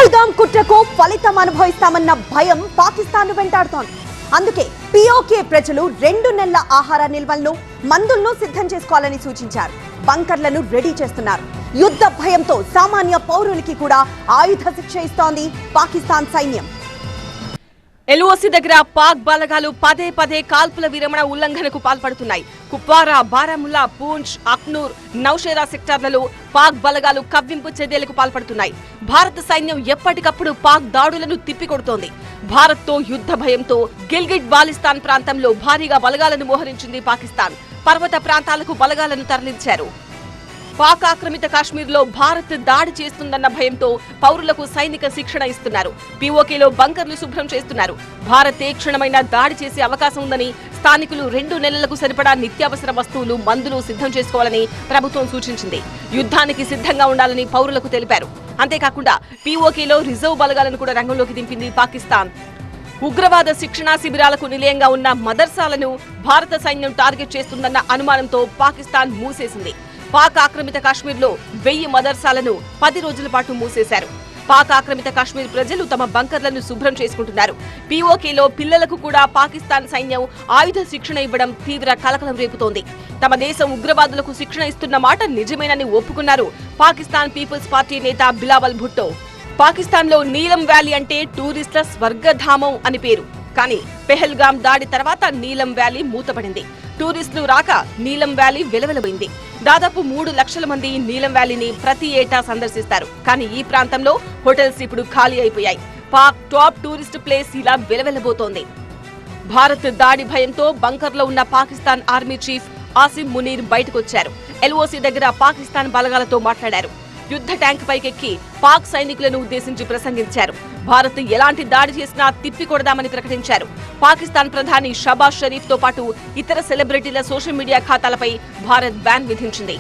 పహల్గామ్ కుట్రకు ఫలితం అనుభవిస్తామన్న భయం పాకిస్తాన్ వెంటాడుతోంది. అందుకే పిఓకే ప్రజలు 2 నెలల ఆహార నిల్వలను మందులను సిద్ధం చేసుకోవాలని సూచించారు. బంకర్లను రెడీ చేస్తున్నారు. యుద్ధ భయంతో సామాన్య పౌరులకి కూడా ఆయుధ శిక్ష ఇస్తోంది పాకిస్తాన్ సైన్యం. ఎల్ఓసి దగ్గర పాక్ బలగాలు పదే కాల్పుల విరమణ ఉల్లంఘనకు పాల్పడుతున్నాయి. కుప్వారా, బారాముల్లా, పూంచ్, అఖ్నూర్, నౌషేరా సెక్టార్లలో పాక్ బలగాలు కవ్వింపు చర్యలకు పాల్పడుతున్నాయి. భారత సైన్యం ఎప్పటికప్పుడు పాక్ దాడులను తిప్పికొడుతోంది. భారత్తో యుద్ధ భయంతో గిల్గిట్ బాలిస్తాన్ ప్రాంతంలో భారీగా బలగాలను మోహరించింది పాకిస్తాన్. పర్వత ప్రాంతాలకు బలగాలను తరలించారు. పాక్ ఆక్రమిత కాశ్మీర్లో భారత్ దాడి చేస్తుందన్న భయంతో పౌరులకు సైనిక శిక్షణ ఇస్తున్నారు. పీఓకేలో బంకర్లు శుభ్రం చేస్తున్నారు. భారత్ ఏ క్షణమైనా దాడి చేసే అవకాశం ఉందని స్థానికులు 2 నెలలకు సరిపడా నిత్యావసర వస్తువులు, మందులు సిద్ధం చేసుకోవాలని ప్రభుత్వం సూచించింది. యుద్ధానికి సిద్ధంగా ఉండాలని పౌరులకు తెలిపారు. అంతేకాకుండా పీఓకేలో రిజర్వ్ బలగాలను కూడా రంగంలోకి దింపింది పాకిస్తాన్. ఉగ్రవాద శిక్షణా శిబిరాలకు నిలయంగా ఉన్న మదర్సాలను భారత సైన్యం టార్గెట్ చేస్తుందన్న అనుమానంతో పాకిస్తాన్ మూసేసింది. పాక్ ఆక్రమిత కాశ్మీర్లో 1000 మదర్సాలను 10 రోజుల పాటు మూసేశారు. పాక్ ఆక్రమిత కాశ్మీర్ ప్రజలు తమ బంకర్లను శుభ్రం చేసుకుంటున్నారు. పీఓకేలో పిల్లలకు కూడా పాకిస్తాన్ సైన్యం ఆయుధ శిక్షణ ఇవ్వడం తీవ్ర కలకలం రేపుతోంది. తమ దేశం ఉగ్రవాదులకు శిక్షణ ఇస్తున్న మాట నిజమేనని ఒప్పుకున్నారు పాకిస్తాన్ పీపుల్స్ పార్టీ నేత బిలావల్ భుట్టో. పాకిస్తాన్లో నీలం వ్యాలీ అంటే టూరిస్టుల స్వర్గధామం అని పేరు. కానీ పెహల్గామ్ దాడి తర్వాత నీలం వ్యాలీ మూతపడింది. టూరిస్టులు రాక నీలం వ్యాలీ వెలవెలబోయింది. దాదాపు 3 లక్షల మంది నీలం వ్యాలీని ప్రతి ఏటా సందర్శిస్తారు. కానీ ఈ ప్రాంతంలో హోటల్స్ ఇప్పుడు ఖాళీ అయిపోయాయి. పాక్ టాప్ టూరిస్ట్ ప్లేస్ ఇలా వెలవెలబోతోంది. భారత్ దాడి భయంతో బంకర్లో ఉన్న పాకిస్తాన్ ఆర్మీ చీఫ్ ఆసిం మునీర్ బయటకొచ్చారు. ఎల్ఓసి దగ్గర పాకిస్తాన్ బలగాలతో మాట్లాడారు. యుద్ధ ట్యాంక్ పైకెక్కి పాక్ సైనికులను ఉద్దేశించి ప్రసంగించారు. భారత్ ఎలాంటి దాడి చేసినా తిప్పికొడదామని ప్రకటించారు. పాకిస్తాన్ ప్రధాని షబాజ్ షరీఫ్ తో పాటు ఇతర సెలబ్రిటీల సోషల్ మీడియా ఖాతాలపై భారత్ బ్యాన్ విధించింది.